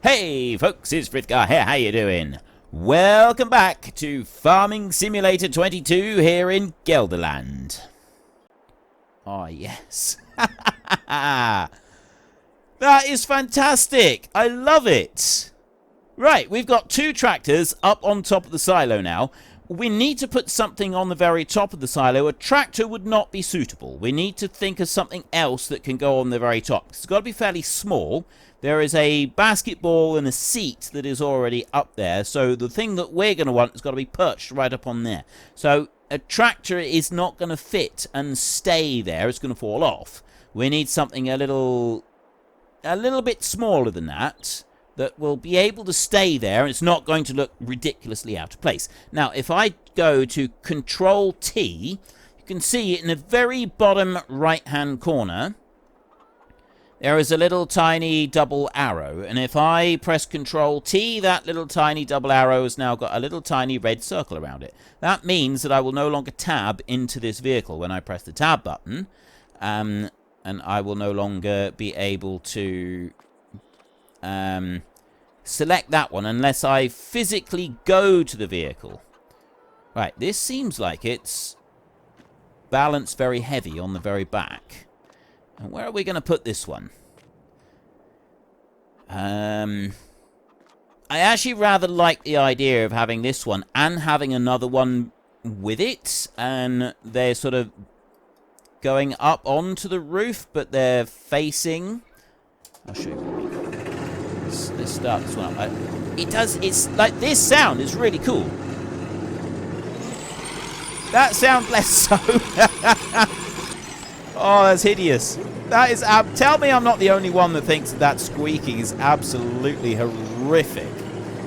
Hey folks, it's Frithgar here, how you doing? Welcome back to Farming Simulator 22 here in Gelderland. Oh yes. That is fantastic, I love it. Right, we've got two tractors up on top of the silo now. We need to put something on the very top of the silo. A tractor would not be suitable. We need to think of something else that can go on the very top. It's got to be fairly small. There is a basketball and a seat that is already up there. So the thing that we're going to want has got to be perched right up on there. So a tractor is not going to fit and stay there. It's going to fall off. We need something a little bit smaller than that will be able to stay there. It's not going to look ridiculously out of place. Now, if I go to Control T, you can see in the very bottom right-hand corner, there is a little tiny double arrow. And if I press Control T, that little tiny double arrow has now got a little tiny red circle around it. That means that I will no longer tab into this vehicle when I press the tab button. And I will no longer be able to select that one unless I physically go to the vehicle. Right, this seems like it's balanced very heavy on the very back. And where are we going to put this one? I actually rather like the idea of having this one and having another one with it, and they're sort of going up onto the roof, but they're facing. I'll show you. Let's start this one up. It's like this sound is really cool. That sound less so. Oh, that's hideous. That is. Tell me I'm not the only one that thinks that squeaking is absolutely horrific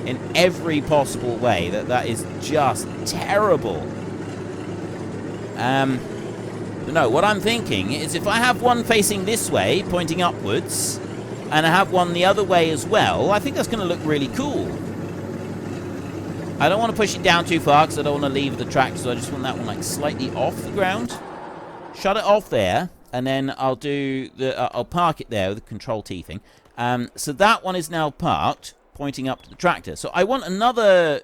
in every possible way. That is just terrible. But no, what I'm thinking is if I have one facing this way, pointing upwards, and I have one the other way as well, I think that's going to look really cool. I don't want to push it down too far because I don't want to leave the tractor, so I just want that one like slightly off the ground. Shut it off there, and then I'll do the I'll park it there with the Control T thing. So that one is now parked, pointing up to the tractor. So I want another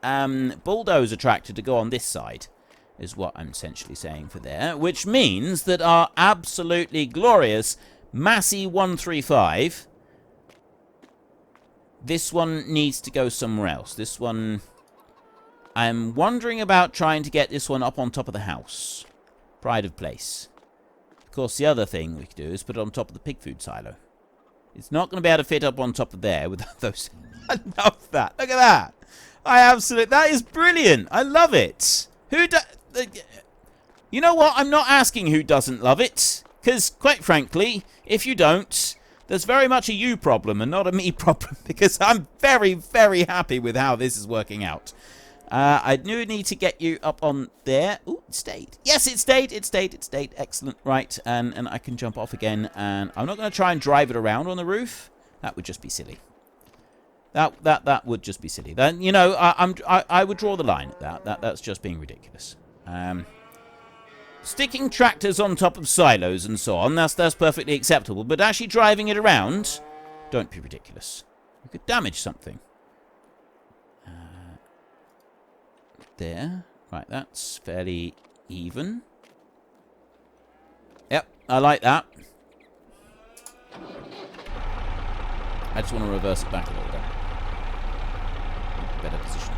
bulldozer tractor to go on this side, is what I'm essentially saying for there, which means that our absolutely glorious Massey 135, this one needs to go somewhere else. This one, I'm wondering about trying to get this one up on top of the house. Pride of place. Of course, the other thing we could do is put it on top of the pig food silo. It's not going to be able to fit up on top of there with those. I love that. Look at that. That is brilliant. I love it. You know what? I'm not asking who doesn't love it. Because, quite frankly, if you don't, there's very much a you problem and not a me problem. Because I'm very, very happy with how this is working out. I do need to get you up on there. Ooh, it stayed. Yes, it stayed. It stayed. It stayed. Excellent. Right, and I can jump off again. And I'm not going to try and drive it around on the roof. That would just be silly. That would just be silly. Then, you know, I would draw the line at that. That's just being ridiculous. Sticking tractors on top of silos and so on, that's perfectly acceptable. But actually driving it around, don't be ridiculous. You could damage something. There. Right, that's fairly even. Yep, I like that. I just want to reverse it back a little bit. Better position.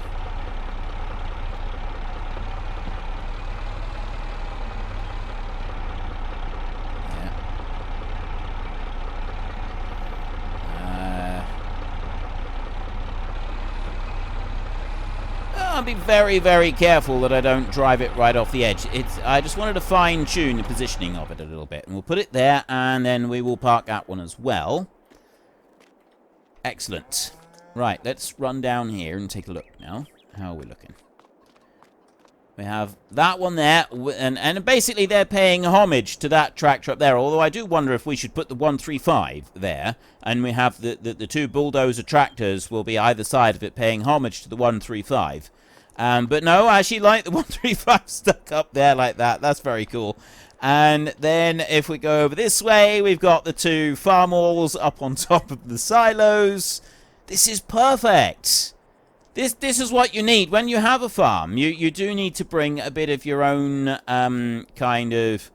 I'll be very, very careful that I don't drive it right off the edge. I just wanted to fine-tune the positioning of it a little bit. And we'll put it there, and then we will park that one as well. Excellent. Right, let's run down here and take a look now. How are we looking? We have that one there, and basically they're paying homage to that tractor up there, although I do wonder if we should put the 135 there, and we have the two bulldozer tractors will be either side of it paying homage to the 135. But no, I actually like the 135 stuck up there like that. That's very cool. And then if we go over this way, we've got the two farm walls up on top of the silos. This is perfect. This is what you need when you have a farm. You do need to bring a bit of your own kind of...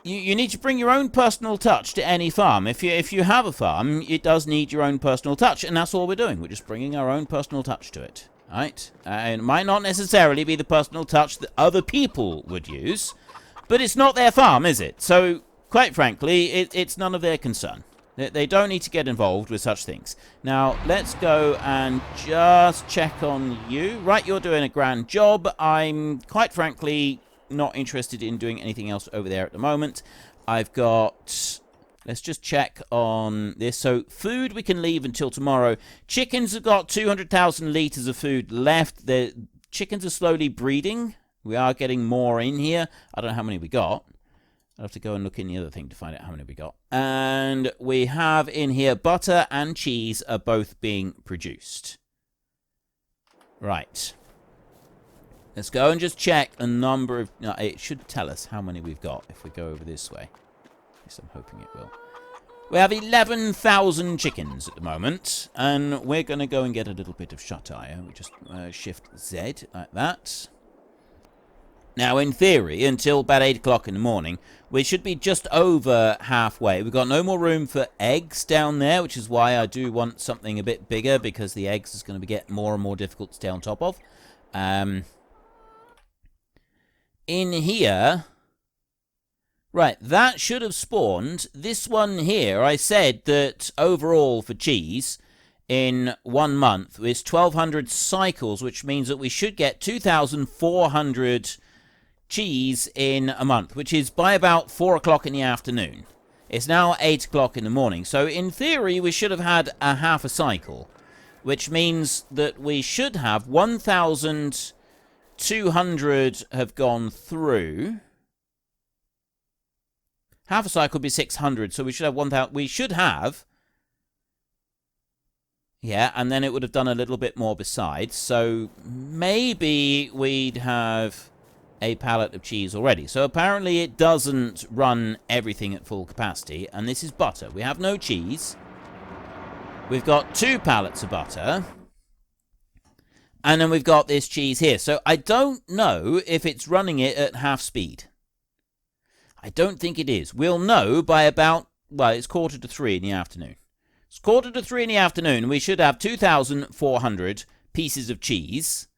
You need to bring your own personal touch to any farm. If you have a farm, it does need your own personal touch, and that's all we're doing. We're just bringing our own personal touch to it. Right? And it might not necessarily be the personal touch that other people would use, but it's not their farm, is it? So, quite frankly, it's none of their concern. They don't need to get involved with such things. Now, let's go and just check on you. Right, you're doing a grand job. I'm, quite frankly, not interested in doing anything else over there at the moment. I've got... Let's just check on this. So, food we can leave until tomorrow. Chickens have got 200,000 litres of food left. The chickens are slowly breeding. We are getting more in here. I don't know how many we got. I'll have to go and look in the other thing to find out how many we got. And we have in here butter and cheese are both being produced. Right. Let's go and just check a number of... No, it should tell us how many we've got if we go over this way. At least I'm hoping it will. We have 11,000 chickens at the moment. And we're going to go and get a little bit of shut eye. We just shift Z like that. Now, in theory, until about 8 o'clock in the morning, we should be just over halfway. We've got no more room for eggs down there, which is why I do want something a bit bigger, because the eggs is going to get more and more difficult to stay on top of. In here... Right, that should have spawned. This one here, I said that overall for cheese... in 1 month is 1,200 cycles, which means that we should get 2,400 cheese in a month, which is by about 4 o'clock in the afternoon. It's now 8 o'clock in the morning, so in theory we should have had a half a cycle, which means that we should have 1,200 have gone through. Half a cycle would be 600, so we should have 1,000. We should have... Yeah, and then it would have done a little bit more besides. So maybe we'd have a pallet of cheese already. So apparently it doesn't run everything at full capacity. And this is butter. We have no cheese. We've got 2 pallets of butter. And then we've got this cheese here. So I don't know if it's running it at half speed. I don't think it is. We'll know by about... Well, it's 2:45 in the afternoon. It's 2:45 in the afternoon. We should have 2,400 pieces of cheese.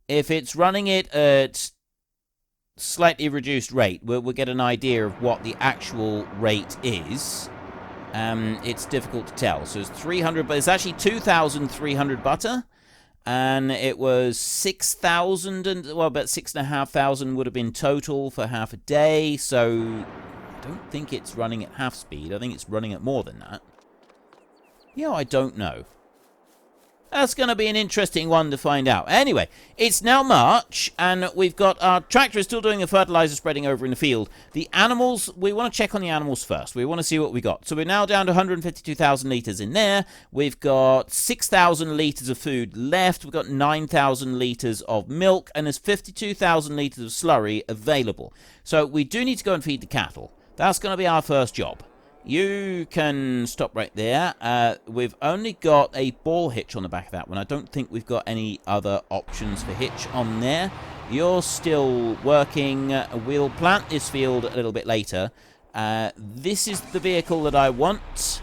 If it's running it at slightly reduced rate, we'll get an idea of what the actual rate is. It's difficult to tell. So it's 300, but it's actually 2,300 butter. And it was 6,000, and well, about 6,500 would have been total for half a day. So I don't think it's running at half speed. I think it's running at more than that. Yeah, I don't know. That's going to be an interesting one to find out. Anyway, it's now March, and we've got our tractor is still doing the fertilizer spreading over in the field. The animals, we want to check on the animals first. We want to see what we got. So we're now down to 152,000 litres in there. We've got 6,000 litres of food left. We've got 9,000 litres of milk, and there's 52,000 litres of slurry available. So we do need to go and feed the cattle. That's going to be our first job. You can stop right there. We've only got a ball hitch on the back of that one. I don't think we've got any other options for hitch on there. You're still working. We'll plant this field a little bit later. This is the vehicle that I want.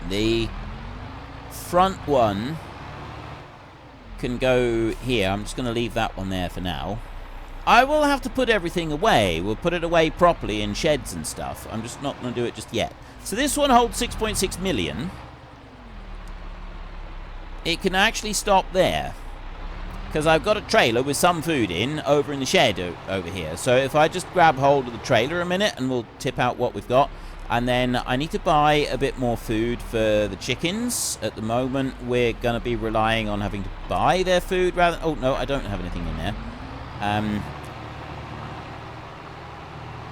The front one can go here. I'm just going to leave that one there for now. I will have to put everything away. We'll put it away properly in sheds and stuff. I'm just not going to do it just yet. So this one holds 6.6 million. It can actually stop there, because I've got a trailer with some food in over in the shed over here. So if I just grab hold of the trailer a minute, and we'll tip out what we've got. And then I need to buy a bit more food for the chickens. At the moment, we're going to be relying on having to buy their food rather... Oh, no, I don't have anything in there.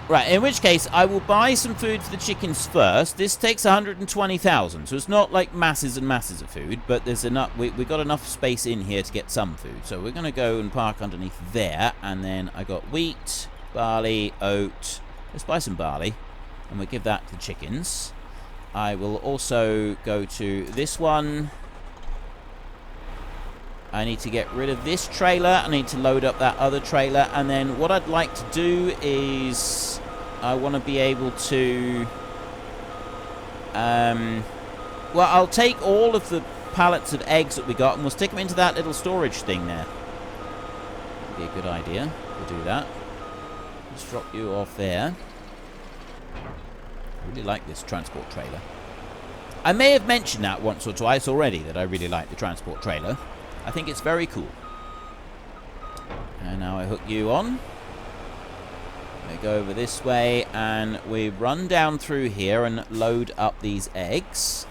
Right, in which case, I will buy some food for the chickens first. This takes 120,000, so it's not like masses and masses of food, but there's enough. We got enough space in here to get some food. So we're going to go and park underneath there, and then I got wheat, barley, oat. Let's buy some barley, and we'll give that to the chickens. I will also go to this one. I need to get rid of this trailer. I need to load up that other trailer. And then what I'd like to do is I want to be able to... well, I'll take all of the pallets of eggs that we got and we'll stick them into that little storage thing there. Would be a good idea to do that. Let's drop you off there. I really like this transport trailer. I may have mentioned that once or twice already, that I really like the transport trailer. I think it's very cool. And now I hook you on. We go over this way and we run down through here and load up these eggs.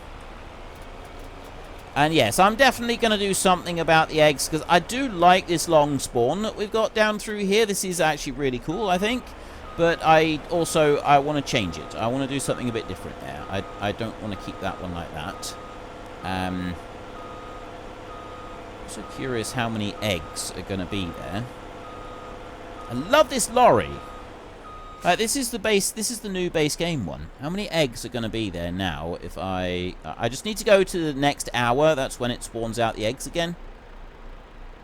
And yes, I'm definitely going to do something about the eggs because I do like this long spawn that we've got down through here. This is actually really cool, I think. But I want to change it. I want to do something a bit different there. I don't want to keep that one like that. So curious how many eggs are going to be there. I love this lorry. This is the base. This is the new base game one. How many eggs are going to be there now? If I just need to go to the next hour. That's when it spawns out the eggs again.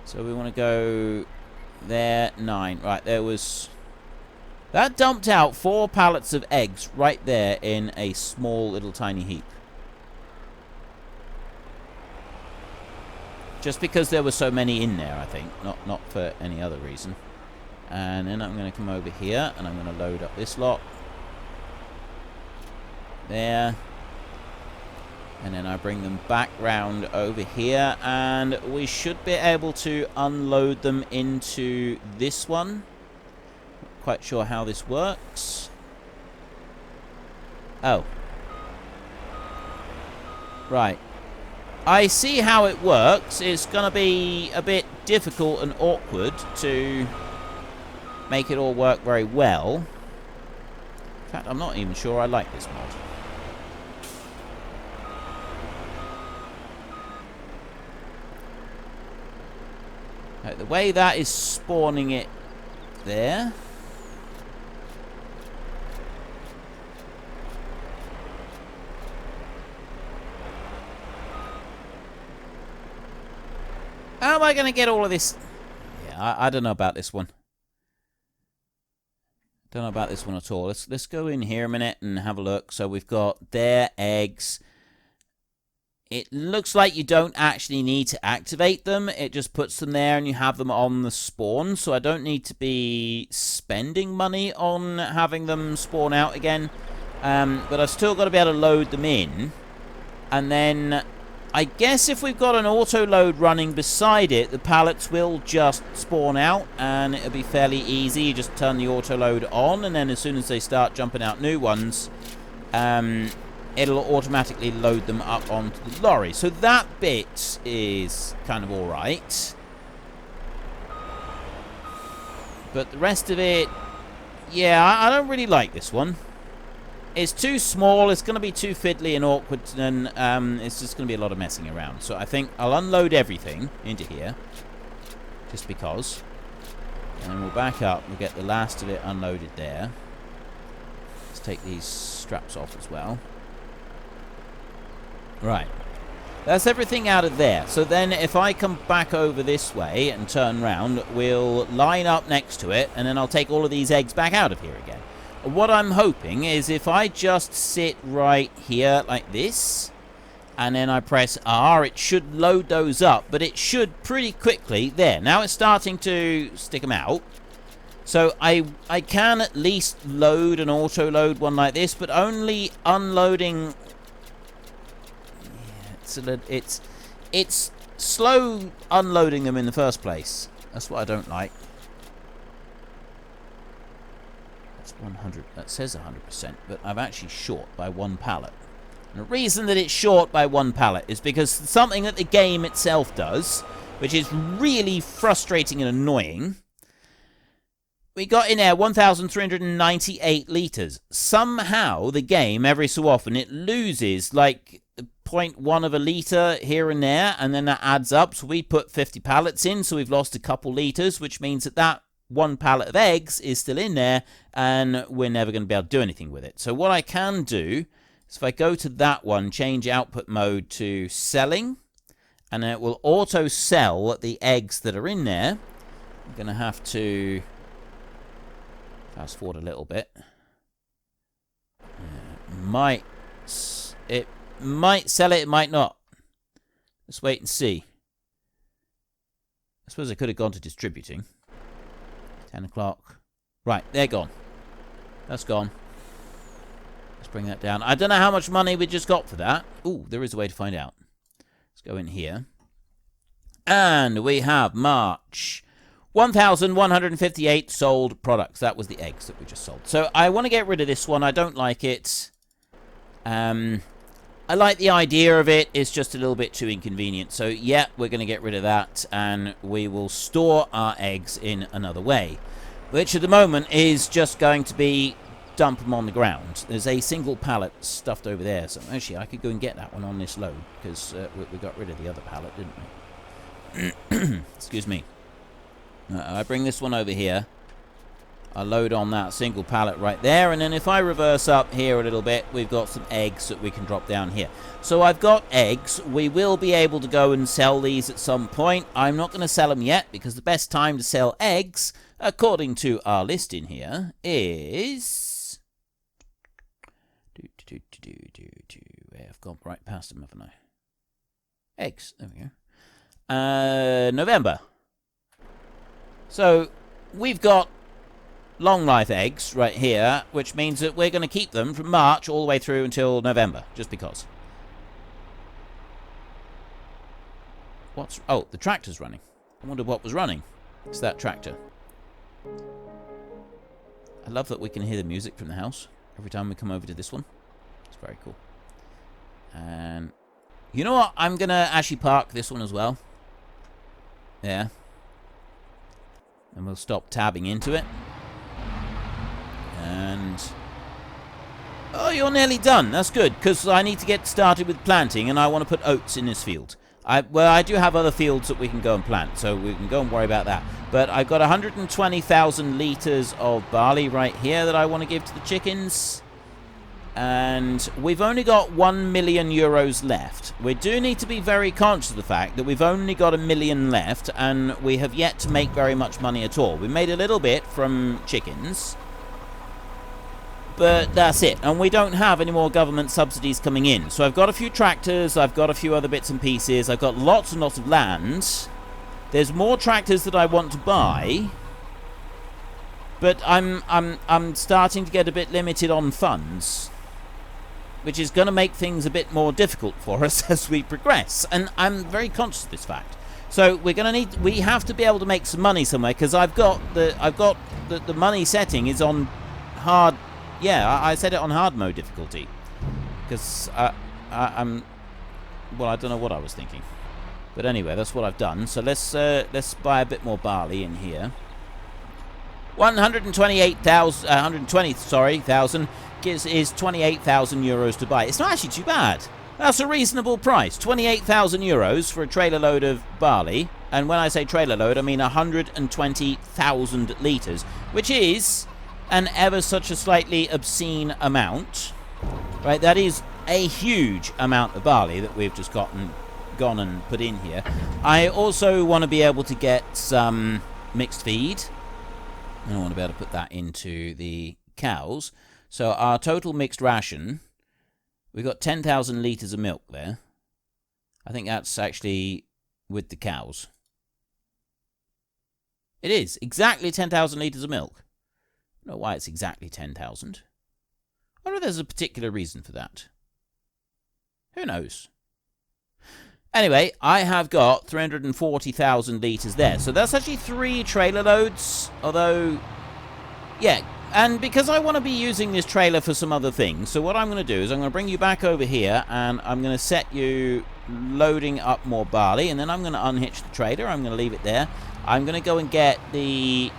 So we want to go there. 9. Right, there was. That dumped out 4 pallets of eggs right there in a small little tiny heap. Just because there were so many in there, I think. Not for any other reason. And then I'm going to come over here and I'm going to load up this lot. There. And then I bring them back round over here. And we should be able to unload them into this one. Quite sure how this works. Oh. Right. I see how it works. It's going to be a bit difficult and awkward to make it all work very well. In fact, I'm not even sure I like this mod. Right, the way that is spawning it there. How am I going to get all of this? Yeah, I don't know about this one. Don't know about this one at all. Let's go in here a minute and have a look. So we've got their eggs. It looks like you don't actually need to activate them. It just puts them there and you have them on the spawn. So I don't need to be spending money on having them spawn out again. But I've still got to be able to load them in. And then I guess if we've got an auto load running beside it, the pallets will just spawn out and it'll be fairly easy. You just turn the auto load on and then as soon as they start jumping out new ones, it'll automatically load them up onto the lorry. So that bit is kind of alright. But the rest of it, yeah, I don't really like this one. It's too small, it's going to be too fiddly and awkward, and it's just going to be a lot of messing around. So I think I'll unload everything into here, just because. And then we'll back up, we'll get the last of it unloaded there. Let's take these straps off as well. Right. That's everything out of there. So then if I come back over this way and turn round, we'll line up next to it, and then I'll take all of these eggs back out of here again. What I'm hoping is if I just sit right here like this, and then I press R, it should load those up, but it should pretty quickly. There, now it's starting to stick them out. So I can at least load an auto load one like this, but only unloading. Yeah, it's slow unloading them in the first place. That's what I don't like. 100. That says 100%, but I'm actually short by 1 pallet. And the reason that it's short by 1 pallet is because something that the game itself does, which is really frustrating and annoying. We got in there 1,398 litres. Somehow the game, every so often, it loses like 0.1 of a litre here and there, and then that adds up. So we put 50 pallets in, so we've lost a couple litres, which means that 1 pallet of eggs is still in there and we're never going to be able to do anything with it. So what I can do So if I go to that one, change output mode to selling, and it will auto sell the eggs that are in there. I'm going to have to fast forward a little bit. It might sell it, it might not. Let's wait and see. I suppose I could have gone to distributing. 10 o'clock. Right, they're gone. That's gone. Let's bring that down. I don't know how much money we just got for that. Ooh, there is a way to find out. Let's go in here. And we have March. 1,158 sold products. That was the eggs that we just sold. So I want to get rid of this one. I don't like it. I like the idea of it. It's just a little bit too inconvenient. So, yeah, we're going to get rid of that. And we will store our eggs in another way. Which at the moment is just going to be dump them on the ground. There's a single pallet stuffed over there. So, actually, I could go and get that one on this load. Because we got rid of the other pallet, didn't we? Excuse me. I bring this one over here. I load on that single pallet right there, and then if I reverse up here a little bit, we've got some eggs that we can drop down here. So I've got eggs. We will be able to go and sell these at some point. I'm not going to sell them yet, because the best time to sell eggs, according to our list in here, is... I've gone right past them, haven't I? Eggs. There we go. November. So, we've got long life eggs right here, which means that we're going to keep them from March all the way through until November, just because. Oh, the tractor's running. I wonder what was running. It's that tractor. I love that we can hear the music from the house every time we come over to this one. It's very cool. And you know what? I'm going to actually park this one as well. Yeah. And we'll stop tabbing into it. And... oh, you're nearly done. That's good, because I need to get started with planting, and I want to put oats in this field. Well, I do have other fields that we can go and plant, so we can go and worry about that. But I've got 120,000 litres of barley right here that I want to give to the chickens. And we've only got 1 million euros left. We do need to be very conscious of the fact that we've only got 1 million left, and we have yet to make very much money at all. We made a little bit from chickens, but that's it. And we don't have any more government subsidies coming in. So I've got a few tractors, I've got a few other bits and pieces, I've got lots and lots of land. There's more tractors that I want to buy, but I'm starting to get a bit limited on funds, which is going to make things a bit more difficult for us as we progress. And I'm very conscious of this fact. So we have to be able to make some money somewhere, because I've got the money setting is on hard. Yeah, I set it on hard mode difficulty, because I'm, well, I don't know what I was thinking, but anyway, that's what I've done. So let's buy a bit more barley in here. 120,000 is 28,000 euros to buy. It's not actually too bad. That's a reasonable price. 28,000 euros for a trailer load of barley. And when I say trailer load, I mean 120,000 litres, which is an ever such a slightly obscene amount. Right, that is a huge amount of barley that we've just gone and put in here. I also want to be able to get some mixed feed. I want to be able to put that into the cows. So our total mixed ration, we've got 10,000 litres of milk there. I think that's actually with the cows. It is exactly 10,000 litres of milk. I don't know why it's exactly 10,000. I wonder if there's a particular reason for that. Who knows? Anyway, I have got 340,000 litres there. So that's actually 3 trailer loads. Although, yeah. And because I want to be using this trailer for some other things, so what I'm going to do is I'm going to bring you back over here, and I'm going to set you loading up more barley, and then I'm going to unhitch the trailer. I'm going to leave it there. I'm going to go and get the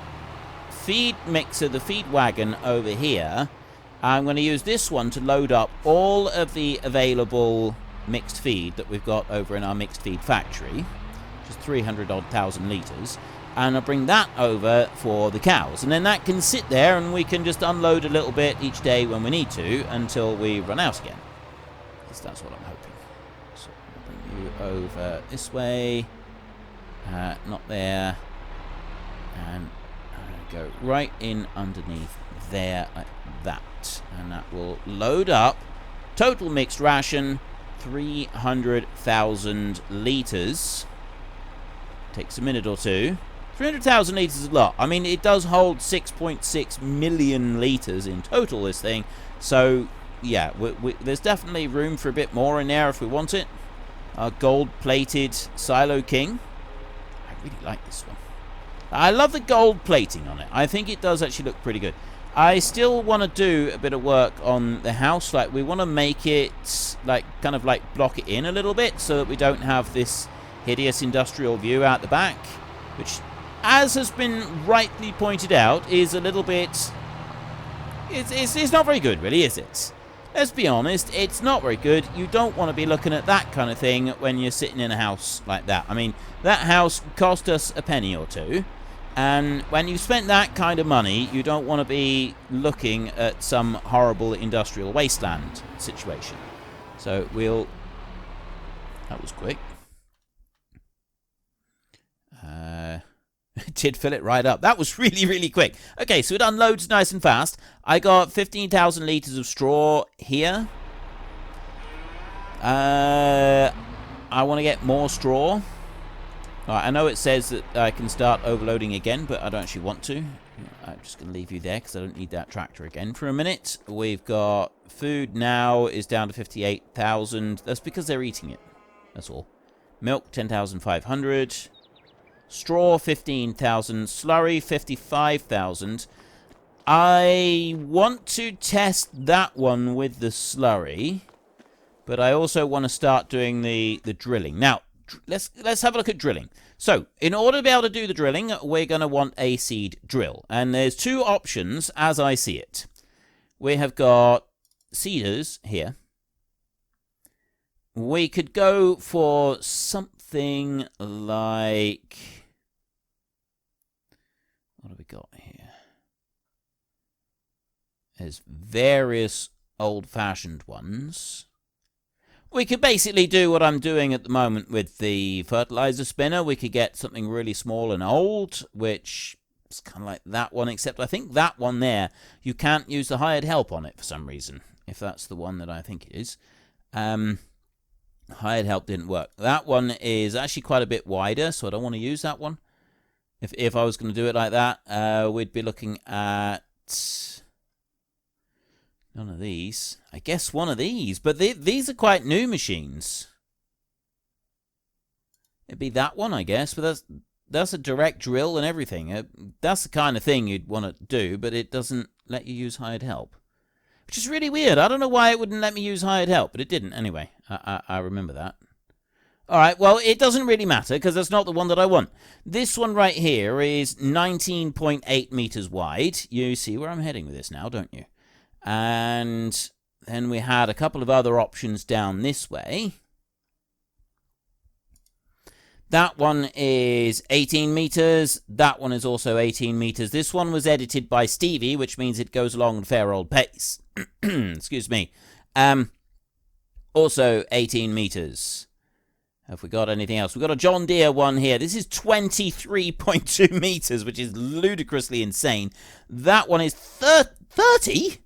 feed mixer, the feed wagon over here. I'm going to use this one to load up all of the available mixed feed that we've got over in our mixed feed factory, which is 300,000 litres. And I'll bring that over for the cows. And then that can sit there, and we can just unload a little bit each day when we need to until we run out again. least that's what I'm hoping. So I'll bring you over this way. Not there. And go right in underneath there like that. And that will load up. Total mixed ration, 300,000 litres. Takes a minute or two. 300,000 litres is a lot. I mean, it does hold 6.6 million litres in total, this thing. So, yeah, there's definitely room for a bit more in there if we want it. Our gold-plated Silo King. I really like this one. I love the gold plating on it. I think it does actually look pretty good. I still want to do a bit of work on the house. Like, we want to make it, like, kind of like block it in a little bit so that we don't have this hideous industrial view out the back, which, as has been rightly pointed out, is a little bit... It's not very good, really, is it? Let's be honest, it's not very good. You don't want to be looking at that kind of thing when you're sitting in a house like that. I mean, that house cost us a penny or two, and when you've spent that kind of money, you don't want to be looking at some horrible industrial wasteland situation. So we'll... That was quick. It did fill it right up. That was really, really quick. Okay, so it unloads nice and fast. I got 15,000 litres of straw here. I want to get more straw. I know it says that I can start overloading again, but I don't actually want to. I'm just going to leave you there because I don't need that tractor again for a minute. We've got food now is down to 58,000. That's because they're eating it. That's all. Milk, 10,500. Straw, 15,000. Slurry, 55,000. I want to test that one with the slurry, but I also want to start doing the drilling. Now, let's have a look at drilling. So, in order to be able to do the drilling, we're going to want a seed drill. And there's two options as I see it. We have got seeders here. We could go for something like... What have we got here? There's various old-fashioned ones. We could basically do what I'm doing at the moment with the fertilizer spinner. We could get something really small and old, which is kind of like that one, except I think that one there, you can't use the hired help on it for some reason, if that's the one that I think it is. Hired help didn't work. That one is actually quite a bit wider, so I don't want to use that one. If I was going to do it like that, we'd be looking at none of these. I guess one of these, but these are quite new machines. It'd be that one, I guess, but that's a direct drill and everything. That's the kind of thing you'd want to do, but it doesn't let you use hired help, which is really weird. I don't know why it wouldn't let me use hired help, but it didn't anyway. I remember that. Alright, well, it doesn't really matter, because that's not the one that I want. This one right here is 19.8 meters wide. You see where I'm heading with this now, don't you? And then we had a couple of other options down this way. That one is 18 meters. That one is also 18 meters. This one was edited by Stevie, which means it goes along at a fair old pace. Excuse me. Also 18 meters. Have we got anything else? We've got a John Deere one here. This is 23.2 meters, which is ludicrously insane. That one is 30?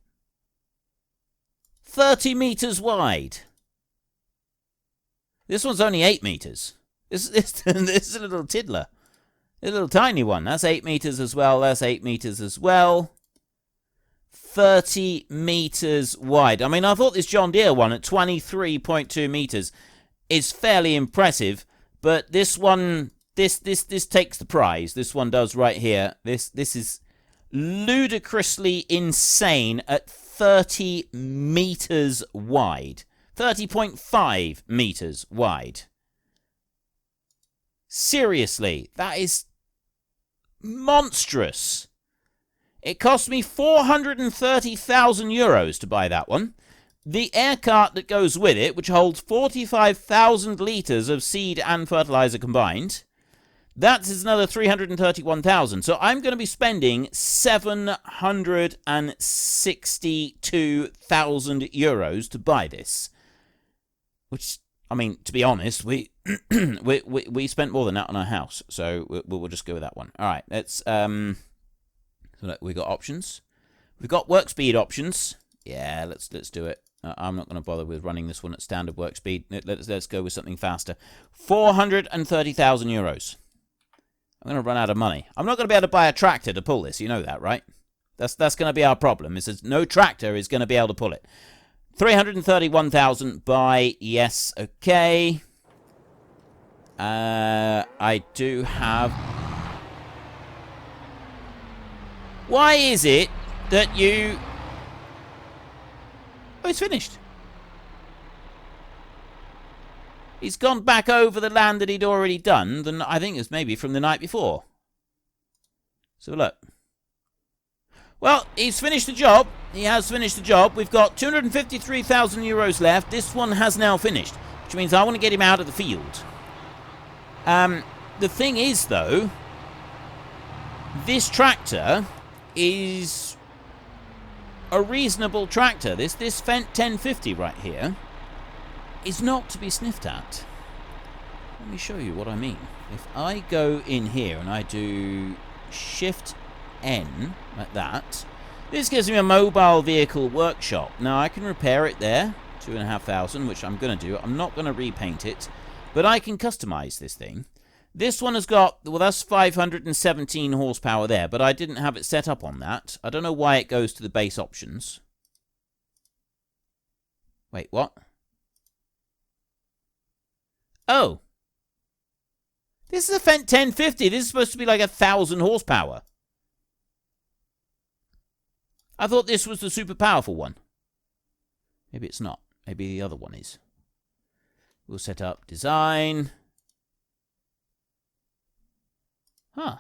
30 meters wide. This one's only 8 meters. This is a little tiddler. A little tiny one. That's 8 meters as well. That's 8 meters as well. 30 meters wide. I mean, I thought this John Deere one at 23.2 meters is fairly impressive, but this one, this takes the prize. This one does right here. This is ludicrously insane at 30 meters wide. 30.5 meters wide. Seriously, that is monstrous. It cost me 430,000 euros to buy that one. The air cart that goes with it, which holds 45,000 litres of seed and fertilizer combined, that is another 331,000. So I'm going to be spending 762,000 euros to buy this. Which, I mean, to be honest, we we spent more than that on our house, so we'll just go with that one. All right, let's so look, we got options. We've got work speed options. Yeah, let's do it. I'm not going to bother with running this one at standard work speed. Let's go with something faster. 430,000 euros. I'm going to run out of money. I'm not going to be able to buy a tractor to pull this. You know that, right? That's going to be our problem. Is that no tractor is going to be able to pull it. 331,000 by yes, okay. I do have. Why is it that you? Oh, it's finished. He's gone back over the land that he'd already done. Then I think it's maybe from the night before. So look. Well, he's finished the job. He has finished the job. We've got 253,000 euros left. This one has now finished, which means I want to get him out of the field. The thing is, though, this tractor is a reasonable tractor. This Fendt 1050 right here is not to be sniffed at. Let me show you what I mean. If I go in here and I do Shift N, like that, this gives me a mobile vehicle workshop. Now, I can repair it there, 2,500, which I'm going to do. I'm not going to repaint it, but I can customize this thing. This one has got, well, that's 517 horsepower there, but I didn't have it set up on that. I don't know why it goes to the base options. Wait, what? Oh. This is a Fendt 1050. This is supposed to be like 1,000 horsepower. I thought this was the super powerful one. Maybe it's not. Maybe the other one is. We'll set up design. Huh.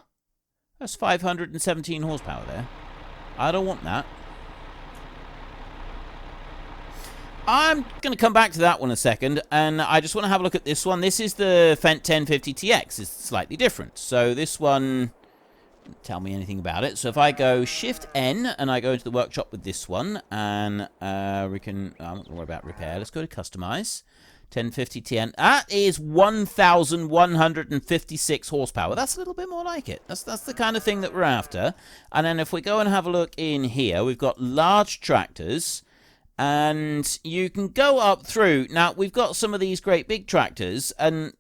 That's 517 horsepower there. I don't want that. I'm going to come back to that one in a second, and I just want to have a look at this one. This is the Fendt 1050 TX. It's slightly different. So this one, tell me anything about it. So if I go Shift N, and I go into the workshop with this one, and we can, I'm not going to worry about repair. Let's go to Customize. 1050 TN. That is 1,156 horsepower. That's a little bit more like it. That's the kind of thing that we're after. And then if we go and have a look in here, we've got large tractors. And you can go up through. Now, we've got some of these great big tractors. And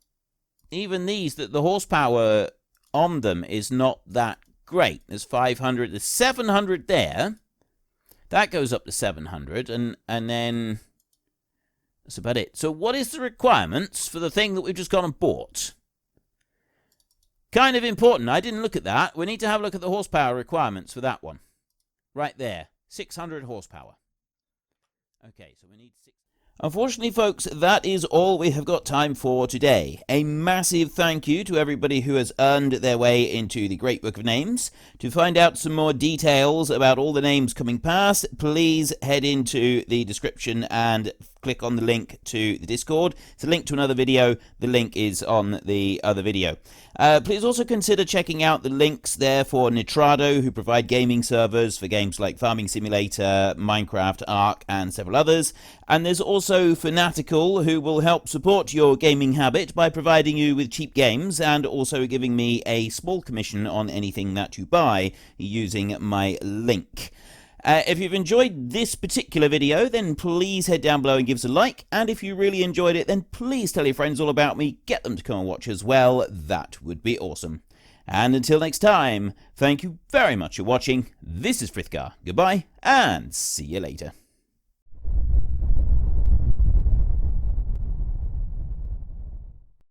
even these, that the horsepower on them is not that great. There's 500. There's 700 there. That goes up to 700. And then that's about it. So what is the requirements for the thing that we've just gone and bought? Kind of important. I didn't look at that. We need to have a look at the horsepower requirements for that one. Right there. 600 horsepower. Okay, so we need 6. Unfortunately, folks, that is all we have got time for today. A massive thank you to everybody who has earned their way into the Great Book of Names. To find out some more details about all the names coming past, please head into the description and click on the link to the Discord. It's a link to another video. The link is on the other video. Please also consider checking out the links there for Nitrado, who provide gaming servers for games like Farming Simulator, Minecraft, Ark, and several others. And there's also Fanatical, who will help support your gaming habit by providing you with cheap games and also giving me a small commission on anything that you buy using my link. If you've enjoyed this particular video, then please head down below and give us a like. And if you really enjoyed it, then please tell your friends all about me. Get them to come and watch as well. That would be awesome. And until next time, thank you very much for watching. This is Frithgar. Goodbye, and see you later.